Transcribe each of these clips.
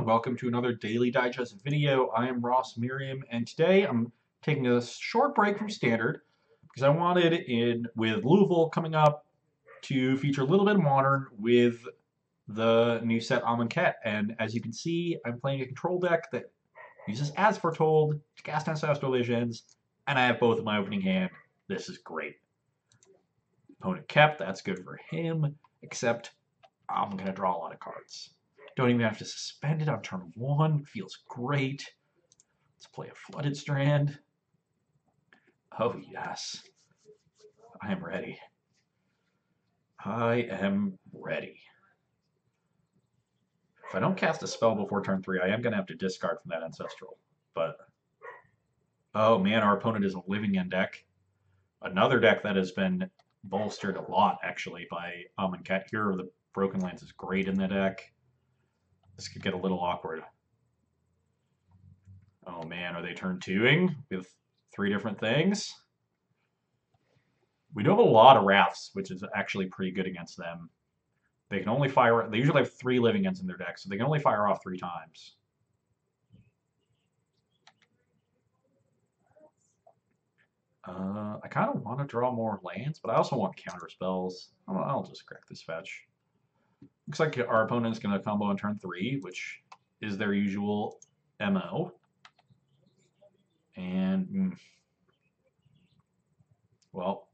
everyone, welcome to another Daily Digest video. I am Ross Merriam, and today I'm taking a short break from Standard because I wanted, with Louisville coming up, to feature a little bit of Modern with the new set Amonkhet. And as you can see, I'm playing a control deck that uses As Foretold, cast Ancestral Visions, and I have both in my opening hand. This is great. Opponent kept, that's good for him, except I'm going to draw a lot of cards. Don't even have to suspend it on turn 1. Feels great. Let's play a Flooded Strand. Oh, yes. I am ready. I am ready. If I don't cast a spell before turn 3, I am going to have to discard from that Ancestral. But, oh man, our opponent is a Living End deck. Another deck that has been bolstered a lot, actually, by Amonkhet. Hero of the Broken Lands is great in the deck. This could get a little awkward. Oh man, are they turn 2ing with 3 different things? We do have a lot of Wraths, which is actually pretty good against them. They can only fire, they usually have 3 Living Ends in their deck, so they can only fire off 3 times. I kind of want to draw more lands, but I also want counter spells. I'll just crack this fetch. Looks like our opponent is going to combo on turn 3, which is their usual MO. And, well,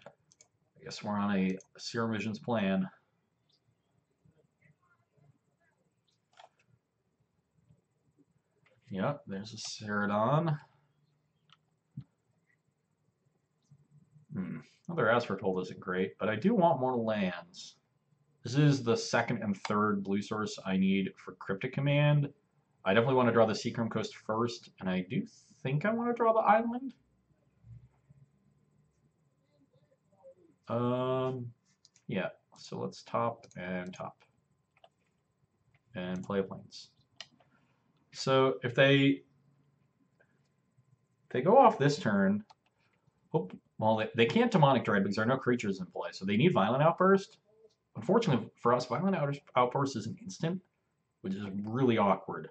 I guess we're on a Serum Visions plan. Yep, there's a Ceradon. Another As Foretold isn't great, but I do want more lands. This is the 2nd and 3rd blue source I need for Cryptic Command. I definitely want to draw the Seachrome Coast first, and I do think I want to draw the island. Yeah, so let's top and play planes. So if they go off this turn, well, they can't Demonic Dread because there are no creatures in play, so they need Violent Outburst. Unfortunately for us, Violent Outburst is an instant, which is really awkward.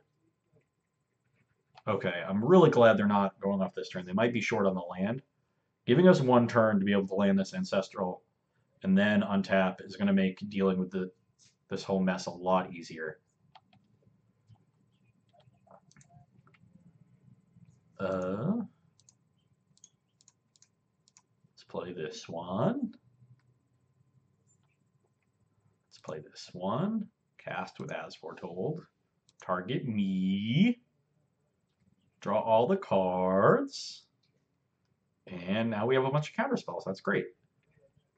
Okay, I'm really glad they're not going off this turn. They might be short on the land. Giving us 1 turn to be able to land this Ancestral and then untap is going to make dealing with this whole mess a lot easier. Let's play this one. Let's play this one. Cast with As Foretold. Target me. Draw all the cards. And now we have a bunch of counter spells. That's great.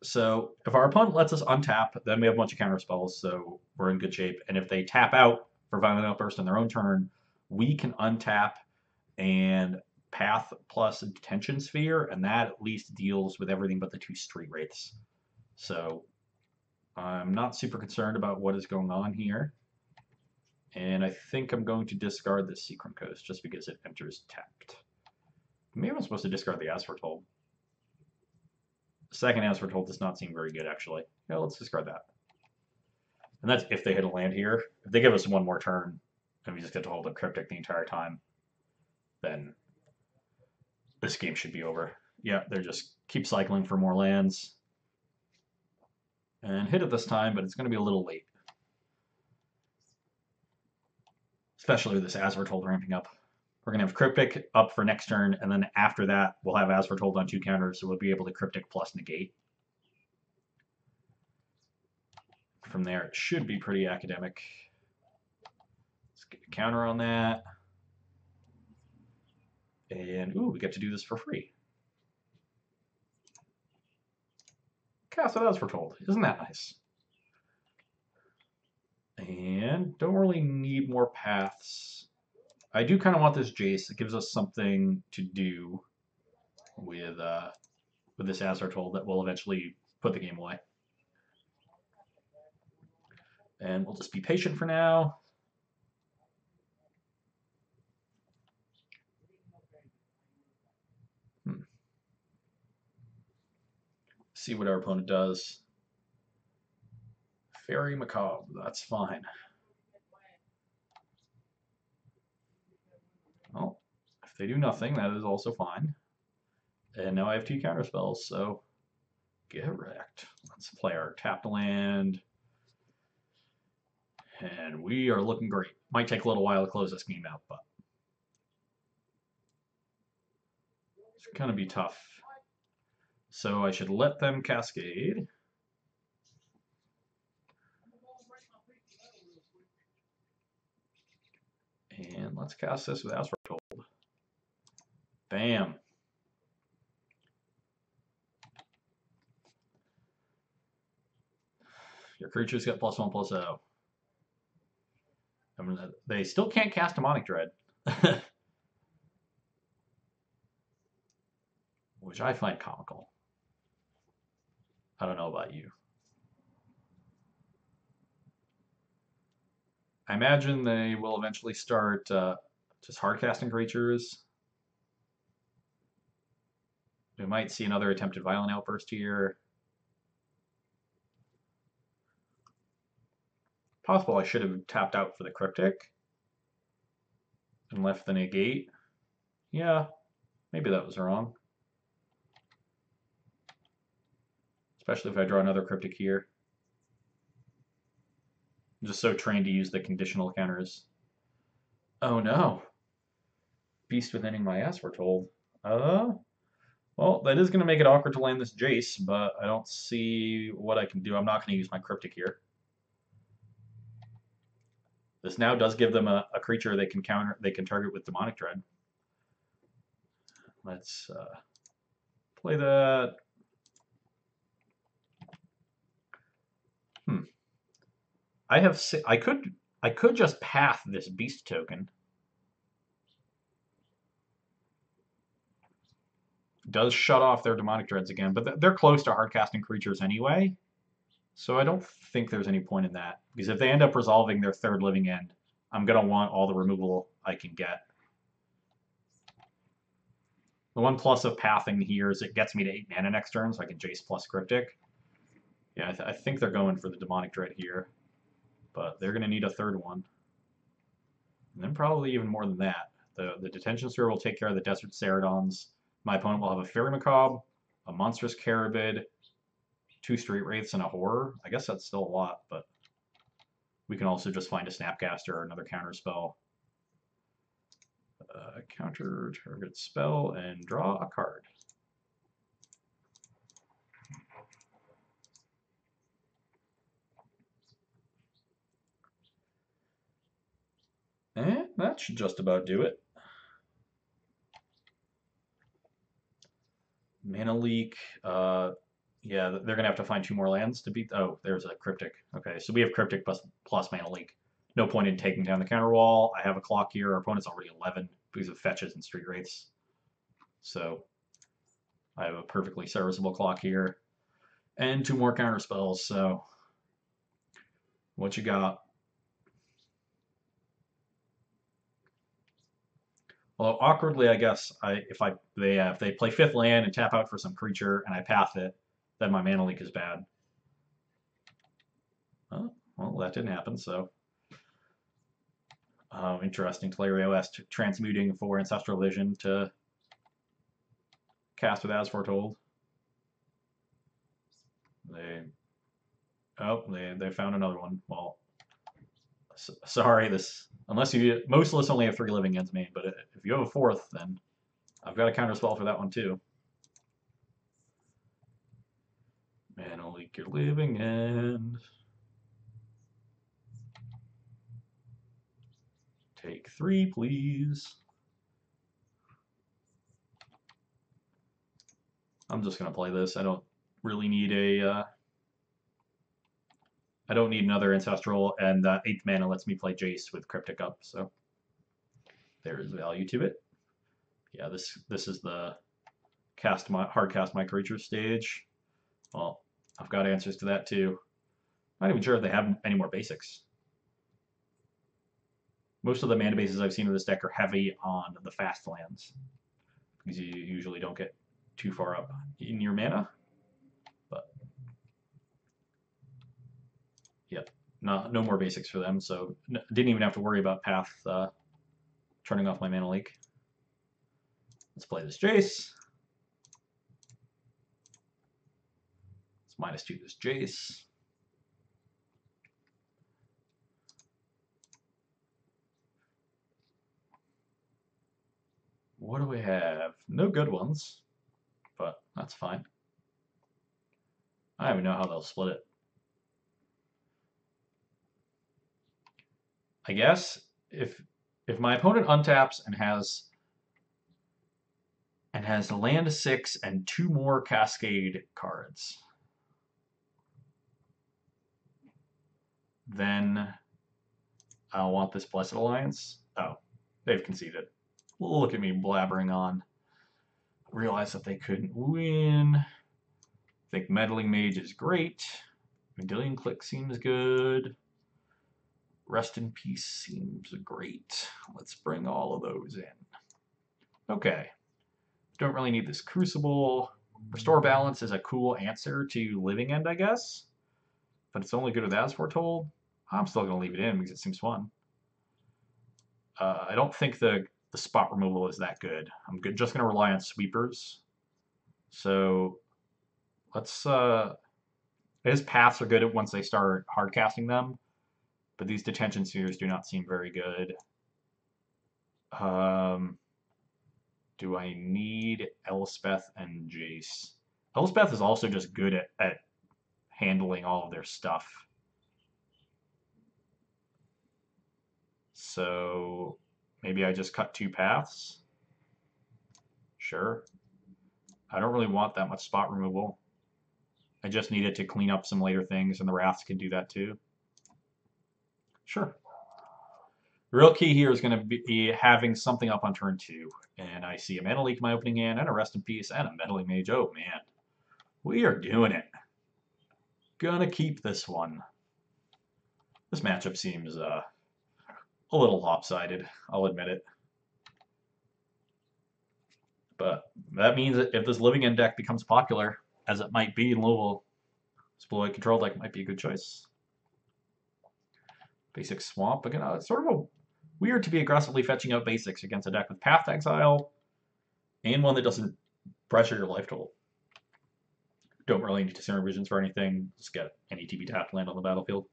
So if our opponent lets us untap, then we have a bunch of counter spells, so we're in good shape. And if they tap out for Violent Outburst on their own turn, we can untap and Path plus Detention Sphere, and that at least deals with everything but the 2 Street Wraiths. So I'm not super concerned about what is going on here. And I think I'm going to discard this Seachrome Coast just because it enters tapped. Maybe I'm supposed to discard the As Foretold. The second As Foretold does not seem very good, actually. Yeah, let's discard that. And that's if they hit a land here. If they give us 1 more turn, and we just get to hold a Cryptic the entire time, then this game should be over. Yeah, they just keep cycling for more lands. And hit it this time, but it's going to be a little late. Especially with this As Foretold ramping up. We're going to have Cryptic up for next turn, and then after that, we'll have As Foretold on 2 counters, so we'll be able to Cryptic plus negate. From there, it should be pretty academic. Let's get a counter on that. And, ooh, we get to do this for free. Cast with As Foretold. Isn't that nice? And don't really need more paths. I do kind of want this Jace. It gives us something to do with this As Foretold that will eventually put the game away. And we'll just be patient for now. See what our opponent does. Fairy Macabre, that's fine. they do nothing, that is also fine. And now I have 2 counter spells, so get wrecked. Let's play our tapped land. And we are looking great. Might take a little while to close this game out, but it's going to be tough. So I should let them cascade. And let's cast this with As Foretold. Bam. Your creatures get +1/+0. I mean, they still can't cast Demonic Dread. Which I find comical. I don't know about you. I imagine they will eventually start just hard casting creatures. We might see another attempted violent outburst here. Possible I should have tapped out for the Cryptic and left the negate. Yeah, maybe that was wrong. Especially if I draw another Cryptic here. I'm just so trained to use the conditional counters. Oh no. Beast Withining my As Foretold. Well, that is going to make it awkward to land this Jace, but I don't see what I can do. I'm not going to use my Cryptic here. This now does give them a creature they can target with Demonic Dread. Let's play that. I could just path this Beast token. Does shut off their Demonic Dreads again, but they're close to hard casting creatures anyway. So I don't think there's any point in that. Because if they end up resolving their 3rd living end, I'm going to want all the removal I can get. The one plus of pathing here is it gets me to 8 mana next turn, so I can Jace plus Cryptic. Yeah, I think they're going for the Demonic Dread here. But they're going to need a 3rd one. And then probably even more than that. The Detention Sphere will take care of the Desert Ceradons. My opponent will have a Fairy Macabre, a Monstrous Carabid, 2 Street Wraiths, and a Horror. I guess that's still a lot, but we can also just find a Snapcaster or another counter spell. Counter target spell and draw a card. And that should just about do it. Mana Leak. Yeah, they're going to have to find 2 more lands to beat. Oh, there's a Cryptic. Okay, so we have Cryptic plus Mana Leak. No point in taking down the counter wall. I have a clock here. Our opponent's already 11 because of fetches and Street Wraiths. So I have a perfectly serviceable clock here. And 2 more counter spells. So what you got? Although awkwardly, I guess if they play 5th land and tap out for some creature and I path it, then my Mana Leak is bad. Oh, well, that didn't happen. So interesting. Telerio S transmuting for Ancestral Vision to cast with As Foretold. They found another one. Well, sorry, unless you mostless only have 3 living ends made, but if you have a 4th, then I've got a counter spell for that one too. Mana Leak your living end. Take 3, please. I'm just gonna play this. I don't really need I don't need another Ancestral, and 8th mana lets me play Jace with Cryptic up, so there is value to it. Yeah, this is the hard cast my creature stage. Well, I've got answers to that too. Not even sure if they have any more basics. Most of the mana bases I've seen in this deck are heavy on the fast lands, because you usually don't get too far up in your mana. But yeah, no more basics for them, so didn't even have to worry about path turning off my Mana Leak. Let's play this Jace. Let's -2 this Jace. What do we have? No good ones, but that's fine. I don't even know how they'll split it. I guess if my opponent untaps and has a land 6 and 2 more Cascade cards, then I'll want this Blessed Alliance. Oh, they've conceded. Look at me blabbering on. Realize that they couldn't win. I think Meddling Mage is great. Medallion Click seems good. Rest in Peace seems great. Let's bring all of those in. Okay. Don't really need this Crucible. Restore Balance is a cool answer to Living End, I guess. But it's only good with As Foretold. I'm still going to leave it in because it seems fun. I don't think the spot removal is that good. I'm just going to rely on sweepers. So let's... his paths are good once they start hard casting them. But these Detention Spheres do not seem very good. Do I need Elspeth and Jace? Elspeth is also just good at handling all of their stuff. So maybe I just cut 2 paths. Sure. I don't really want that much spot removal. I just need it to clean up some later things, and the Wraths can do that too. Sure. The real key here is going to be having something up on turn 2. And I see a Mana Leak in my opening hand, and a Rest in Peace, and a Meddling Mage. Oh, man. We are doing it. Gonna keep this one. This matchup seems a little lopsided. I'll admit it. But that means that if this Living End deck becomes popular, as it might be in Louisville, this Blue White Control deck might be a good choice. Basic Swamp. Again, it's sort of weird to be aggressively fetching out basics against a deck with Path to Exile and one that doesn't pressure your life total. Don't really need Discern Visions for anything. Just get any TP tapped land on the battlefield.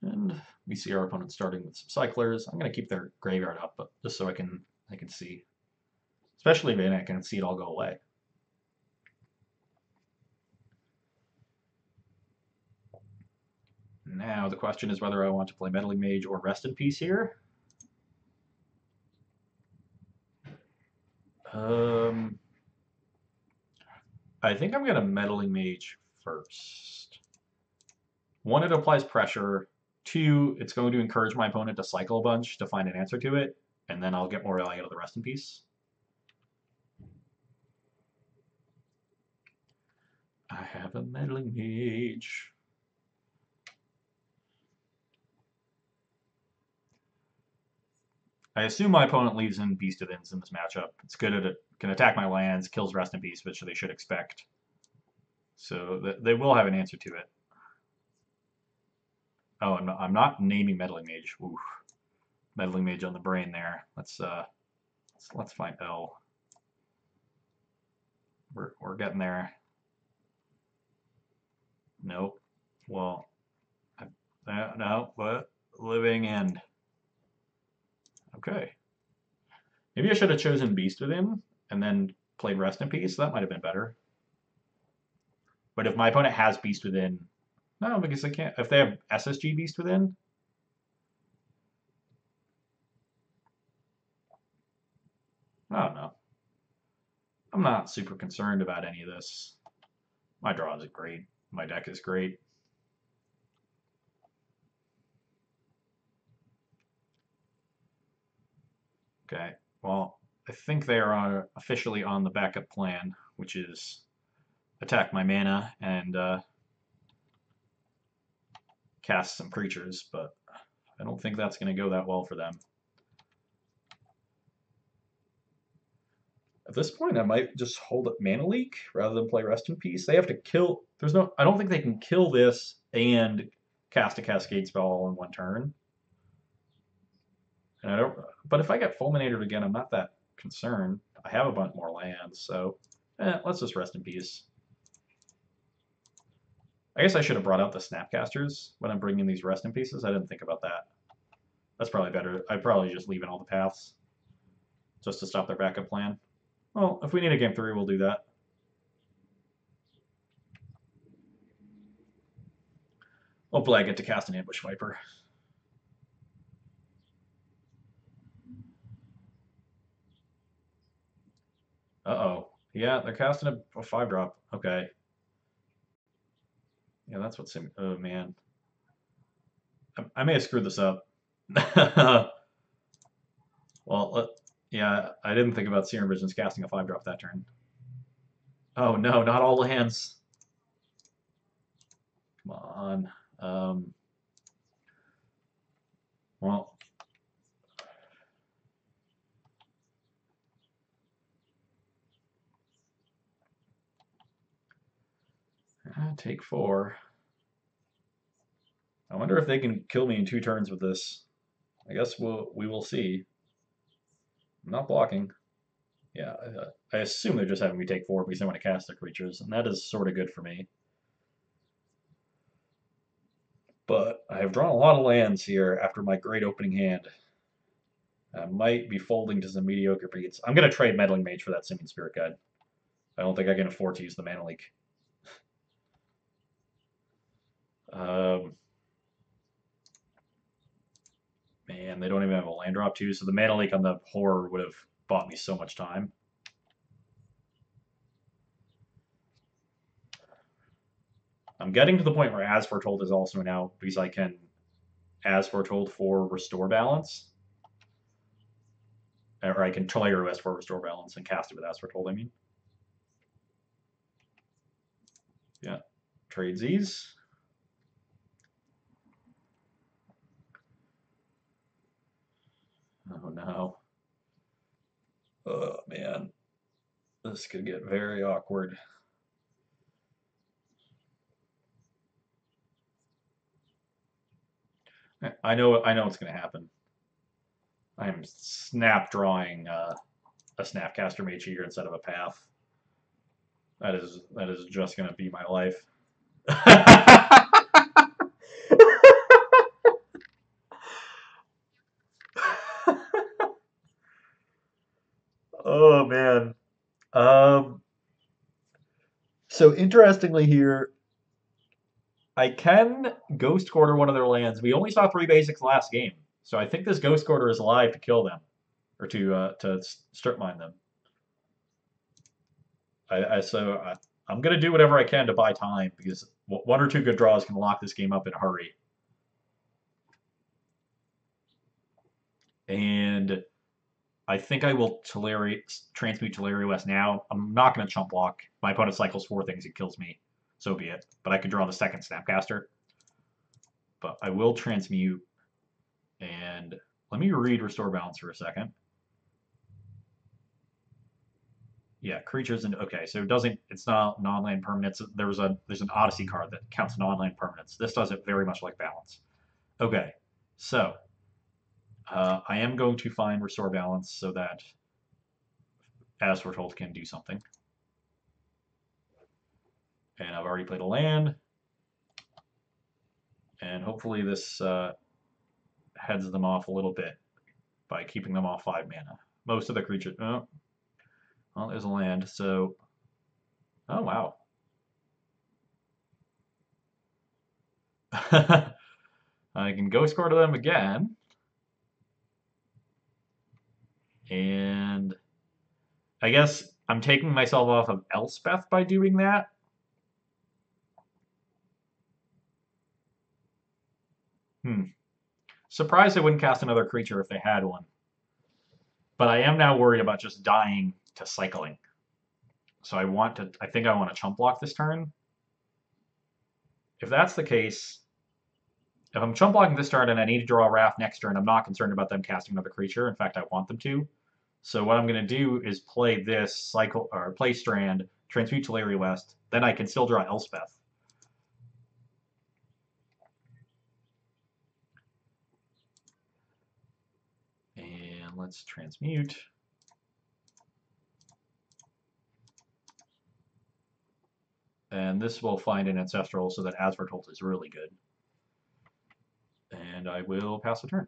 And we see our opponent starting with some Cyclers. I'm going to keep their graveyard up, but just so I can see. Especially when I can see it all go away. Now the question is whether I want to play Meddling Mage or Rest in Peace here. I think I'm going to Meddling Mage first. 1, it applies pressure. 2, it's going to encourage my opponent to cycle a bunch to find an answer to it, and then I'll get more value out of the Rest in Peace. I have a Meddling Mage. I assume my opponent leaves in Beast of Inns in this matchup. It's good at it, can attack my lands, kills Rest in Peace, which they should expect. So they will have an answer to it. Oh, I'm not naming Meddling Mage. Oof. Meddling Mage on the brain there. Let's find L. We're getting there. Nope. Well, no, but Living End. Okay. Maybe I should have chosen Beast Within and then played Rest in Peace. That might have been better. But if my opponent has Beast Within, no, because they can't. If they have SSG Beast Within, I don't know. I'm not super concerned about any of this. My draw is great. My deck is great. Okay, well, I think they are officially on the backup plan, which is attack my mana and cast some creatures, but I don't think that's going to go that well for them. At this point, I might just hold up Mana Leak rather than play Rest in Peace. They have to kill... I don't think they can kill this and cast a Cascade spell all in one turn. And I don't, but if I get fulminated again, I'm not that concerned. I have a bunch more lands, so let's just rest in peace. I guess I should have brought out the Snapcasters when I'm bringing these rest in pieces. I didn't think about that. That's probably better. I'd probably just leave in all the paths just to stop their backup plan. Well, if we need a game 3, we'll do that. Hopefully I get to cast an Ambush Viper. Uh-oh. Yeah, they're casting a 5-drop. Okay. Yeah, that's what's... Oh, man. I may have screwed this up. Well, yeah, I didn't think about Serum Visions casting a 5-drop that turn. Oh, no, not all lands. Come on. Well... Take 4. I wonder if they can kill me in 2 turns with this. I guess we will see. I'm not blocking. Yeah, I assume they're just having me take 4 because they want to cast their creatures, and that is sort of good for me. But I have drawn a lot of lands here after my great opening hand. I might be folding to some mediocre beats. I'm going to trade Meddling Mage for that Simian Spirit Guide. I don't think I can afford to use the Mana Leak. Man, they don't even have a land drop too, so the Mana Leak on the Horror would have bought me so much time. I'm getting to the point where As Foretold is also an out because I can As Foretold for Restore Balance. Or I can Tolaria West for Restore Balance and cast it with As Foretold, I mean. Yeah. Trade Z's. Oh no. Oh man. This could get very awkward. I know what's going to happen. I am snap drawing a Snapcaster Mage here instead of a Path. That is just going to be my life. Oh man. So interestingly here, I can Ghost Quarter one of their lands. We only saw 3 basics last game, so I think this Ghost Quarter is alive to kill them, or to strip mine them. I'm gonna do whatever I can to buy time because 1 or 2 good draws can lock this game up in a hurry. And I think I will transmute Tolaria West now. I'm not gonna chump block. My opponent cycles 4 things, it kills me. So be it. But I could draw the second Snapcaster. But I will transmute. And let me read Restore Balance for a second. Yeah, creatures and okay, so it's not non-land permanents. There's an Odyssey card that counts non-land permanents. This does it very much like Balance. Okay, so I am going to find Restore Balance so that As Foretold can do something. And I've already played a land. And hopefully this heads them off a little bit by keeping them off 5 mana. Most of the creatures... Oh, well, there's a land, so... Oh, wow. I can Ghost Quarter them again. And I guess I'm taking myself off of Elspeth by doing that. Surprised I wouldn't cast another creature if they had one. But I am now worried about just dying to cycling. So I think I want to chump block this turn. If that's the case, if I'm chump blocking this turn and I need to draw a Wrath next turn, I'm not concerned about them casting another creature. In fact, I want them to. So what I'm going to do is play this play Strand, transmute Tolaria West, then I can still draw Elspeth. let's transmute. And this will find an ancestral so that As Foretold is really good. And I will pass the turn.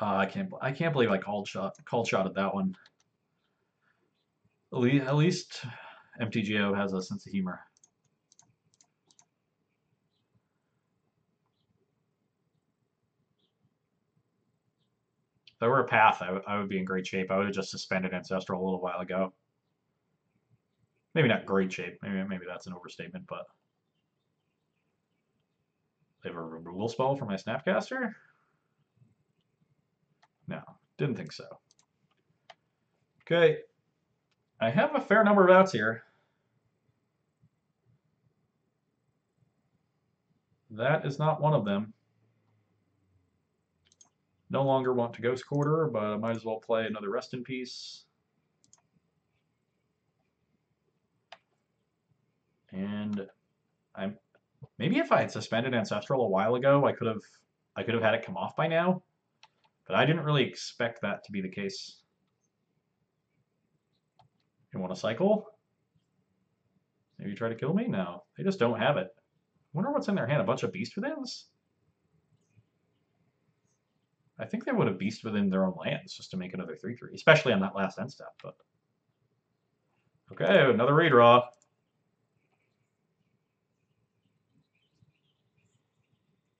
I can't believe I called shot at that one. At least MTGO has a sense of humor. If there were a path, I would be in great shape. I would have just suspended Ancestral a little while ago. Maybe not great shape. Maybe that's an overstatement, but they have a removal spell for my Snapcaster? No, didn't think so. Okay, I have a fair number of outs here. That is not one of them. No longer want to Ghost Quarter, but I might as well play another Rest in Peace. And maybe if I had suspended Ancestral a while ago, I could have had it come off by now. But I didn't really expect that to be the case. You want to cycle? Maybe try to kill me? No, they just don't have it. I wonder what's in their hand. A bunch of Beast Withins? I think they would have Beast Within their own lands just to make another 3/3, especially on that last end step. But okay, another redraw.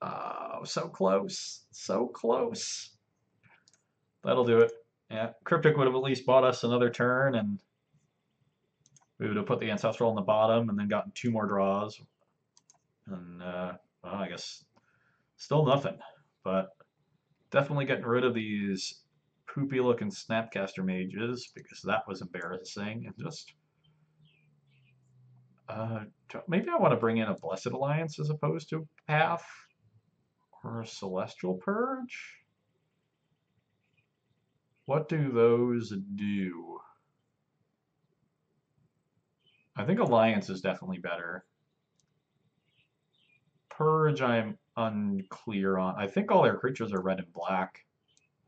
Oh, so close. So close. That'll do it. Yeah, Cryptic would have at least bought us another turn, and we would have put the Ancestral on the bottom and then gotten 2 more draws. And, well, I guess still nothing. But definitely getting rid of these poopy-looking Snapcaster mages, because that was embarrassing. And just... maybe I want to bring in a Blessed Alliance as opposed to Path. Or a Celestial Purge? What do those do? I think Alliance is definitely better. Purge, I'm unclear on. I think all their creatures are red and black.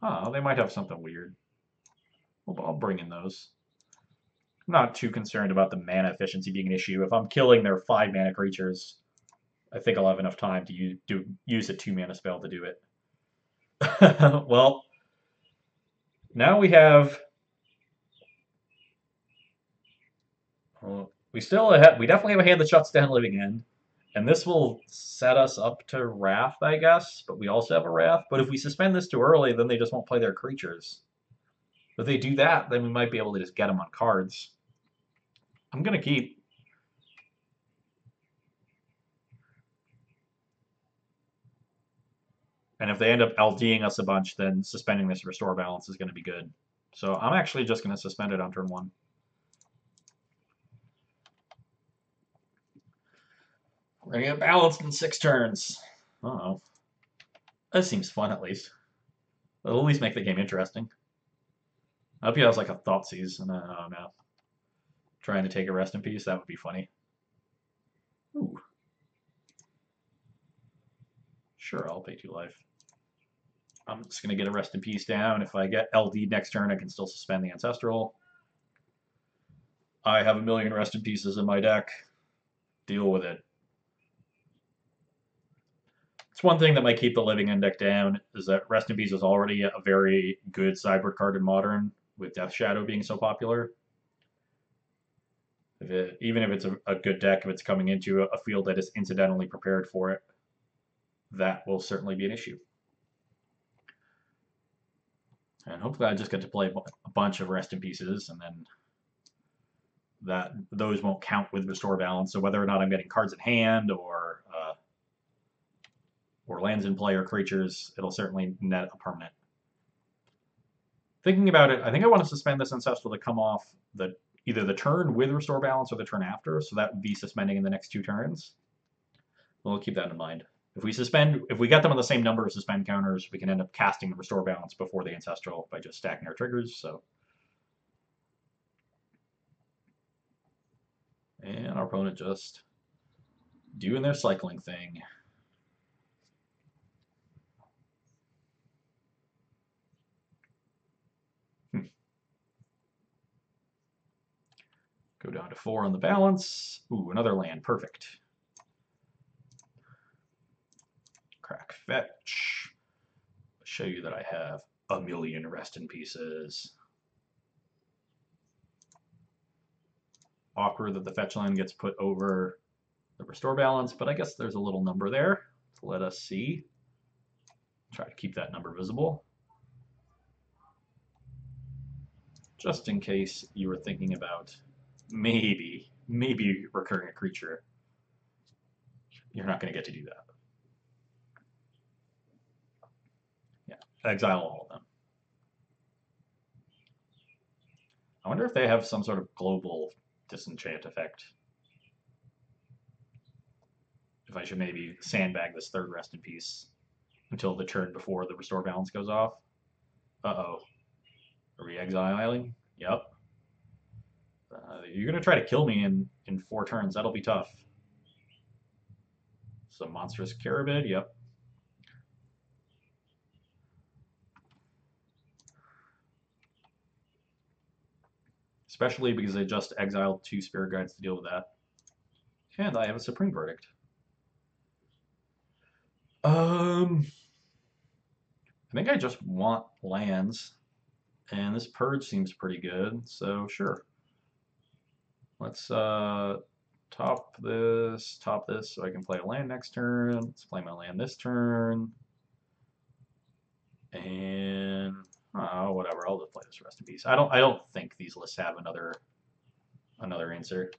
Oh, they might have something weird. Well, I'll bring in those. I'm not too concerned about the mana efficiency being an issue. If I'm killing their 5 mana creatures, I think I'll have enough time to use a 2 mana spell to do it. Well, now we have... we definitely have a hand that shuts down Living End. And this will set us up to Wrath, I guess. But we also have a Wrath. But if we suspend this too early, then they just won't play their creatures. If they do that, then we might be able to just get them on cards. I'm going to keep. And if they end up LDing us a bunch, then suspending this Restore Balance is going to be good. So I'm actually just going to suspend it on turn 1. We're going to get balanced in 6 turns. Uh-oh. That seems fun, at least. It'll at least make the game interesting. I hope he has like a Thoughtseize, and I don't know. Trying to take a Rest in Peace, that would be funny. Ooh. Sure, I'll pay 2 life. I'm just going to get a Rest in Peace down. If I get LD next turn, I can still suspend the Ancestral. I have a million Rest in Pieces in my deck. Deal with it. It's one thing that might keep the Living End deck down, is that Rest in Peace is already a very good sideboard card in Modern, with Death Shadow being so popular. Even if it's a good deck, if it's coming into a field that is incidentally prepared for it, that will certainly be an issue. And hopefully I just get to play a bunch of Rest in Pieces, and then those won't count with Restore Balance. So whether or not I'm getting cards in hand or lands in play or creatures, it'll certainly net a permanent. Thinking about it, I think I want to suspend this Ancestral to come off either the turn with Restore Balance or the turn after, so that would be suspending in the next 2 turns. We'll keep that in mind. If we get them on the same number of suspend counters, we can end up casting the Restore Balance before the Ancestral by just stacking our triggers. So, and our opponent just doing their cycling thing. Go down to 4 on the balance. Ooh, another land. Perfect. Crack fetch. Show you that I have a million rest in pieces. Awkward that the fetch land gets put over the restore balance, but I guess there's a little number there to let us see. Try to keep that number visible. Just in case you were thinking about maybe recurring a creature. You're not going to get to do that. Yeah, exile all of them. I wonder if they have some sort of global disenchant effect. If I should maybe sandbag this third rest in peace until the turn before the restore balance goes off. Uh-oh. Are we exiling? Yep. You're going to try to kill me in 4 turns. That'll be tough. Some monstrous Carabid. Yep. Especially because I just exiled 2 Spirit Guides to deal with that. And I have a Supreme Verdict. I think I just want lands. And this Purge seems pretty good, so sure. Let's top this, so I can play a land next turn. Let's play my land this turn. And whatever, I'll just play this rest in peace. I don't think these lists have another insert.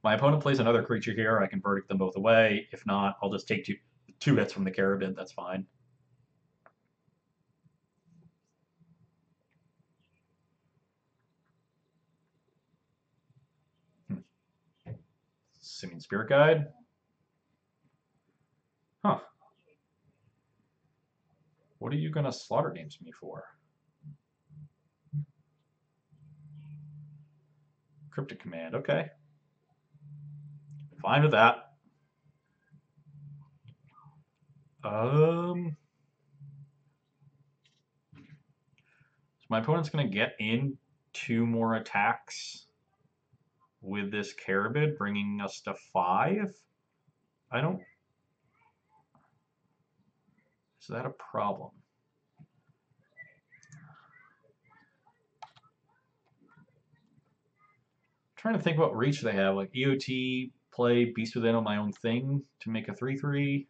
My opponent plays another creature here, I can verdict them both away. If not, I'll just take two hits from the Carabid, that's fine. Simian Spirit Guide. Huh. What are you going to Slaughter Games me for? Cryptic Command, okay. Fine with that. So my opponent's going to get in 2 more attacks with this Carabid, bringing us to 5. Is that a problem? I'm trying to think what reach they have, like EOT, play Beast Within on my own thing to make a 3/3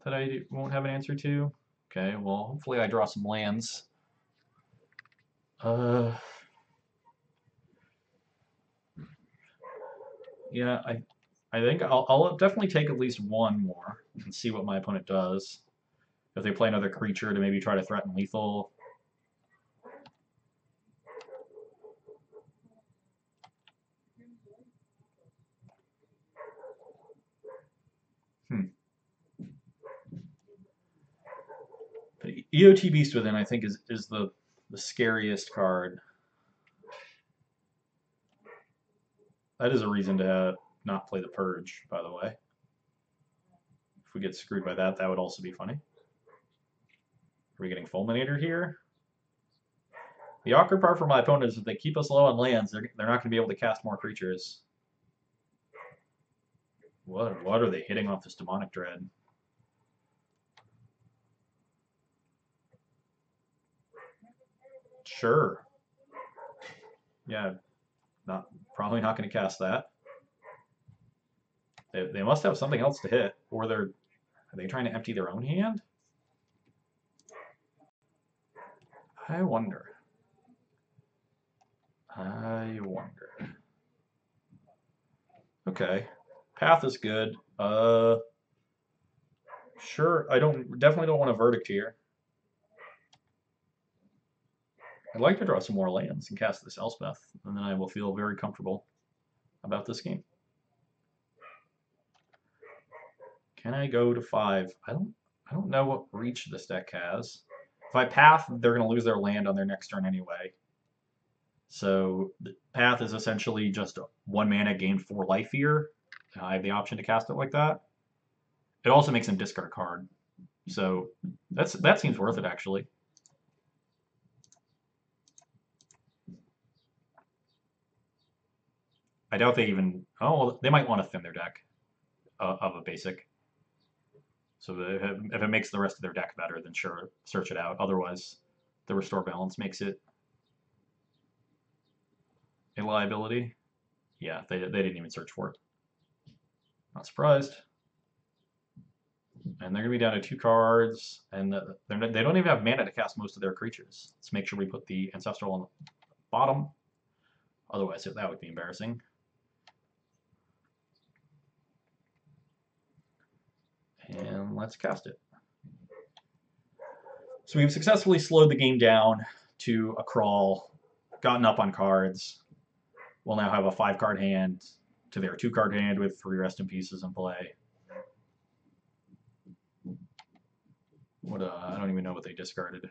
that I won't have an answer to. Okay, well, hopefully I draw some lands. Yeah, I think I'll definitely take at least 1 more and see what my opponent does. If they play another creature to maybe try to threaten lethal. But EOT Beast Within, I think, is the scariest card. That is a reason to not play the Purge, by the way. If we get screwed by that, that would also be funny. Are we getting Fulminator here? The awkward part for my opponent is if they keep us low on lands, they're not going to be able to cast more creatures. What are they hitting off this Demonic Dread? Sure. Yeah, probably not going to cast that. They must have something else to hit, or are they trying to empty their own hand? I wonder. Okay, Path is good. Sure. Definitely don't want a Verdict here. I'd like to draw some more lands and cast this Elspeth, and then I will feel very comfortable about this game. Can I go to 5? I don't know what reach this deck has. If I Path, they're going to lose their land on their next turn anyway. So the Path is essentially just 1 mana, gain 4 life here. I have the option to cast it like that. It also makes him discard a card. So that seems worth it, actually. I doubt they even... Oh, well, they might want to thin their deck of a basic. So if it makes the rest of their deck better, then sure, search it out. Otherwise, the restore balance makes it a liability. Yeah, they didn't even search for it. Not surprised. And they're going to be down to 2 cards, and they don't even have mana to cast most of their creatures. Let's make sure we put the Ancestral on the bottom. Otherwise, that would be embarrassing. And let's cast it. So we've successfully slowed the game down to a crawl, gotten up on cards. We'll now have a 5-card hand to their 2-card hand with 3 Rest in Pieces in play. What I don't even know what they discarded.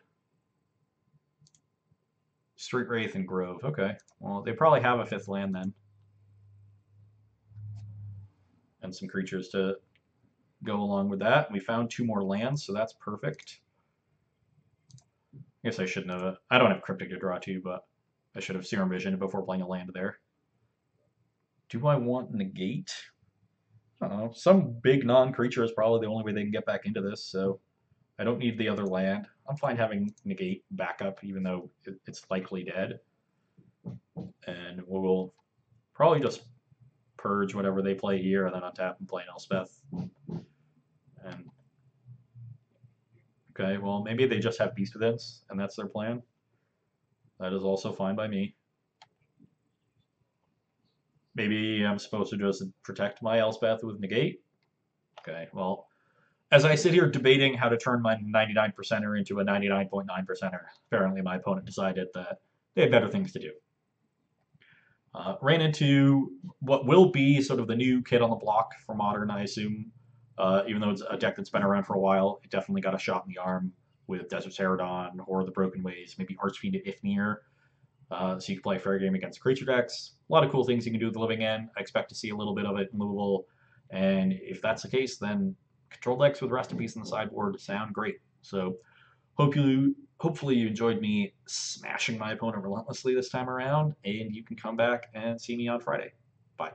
Street Wraith and Grove. Okay. Well, they probably have a 5th land then. And some creatures to go along with that. We found 2 more lands, so that's perfect. I guess I shouldn't have... I don't have Cryptic to draw to, but I should have Serum Vision before playing a land there. Do I want Negate? I don't know. Some big non-creature is probably the only way they can get back into this, so I don't need the other land. I'm fine having Negate backup, even though it's likely dead. And we'll probably just purge whatever they play here, and then untap and play an Elspeth. And okay, well, maybe they just have Beast Withins, and that's their plan. That is also fine by me. Maybe I'm supposed to just protect my Elspeth with Negate. Okay, well, as I sit here debating how to turn my 99%er into a 99.9%er, apparently my opponent decided that they had better things to do. Ran into what will be sort of the new kid on the block for Modern, I assume. Even though it's a deck that's been around for a while, it definitely got a shot in the arm with Desert Ceradon, Horror of the Broken Ways, maybe Archfiend Ifnir. So you can play fair game against creature decks. A lot of cool things you can do with the Living End. I expect to see a little bit of it in Louisville. And if that's the case, then control decks with Rest in Peace in the sideboard sound great. So hopefully you enjoyed me smashing my opponent relentlessly this time around, and you can come back and see me on Friday. Bye.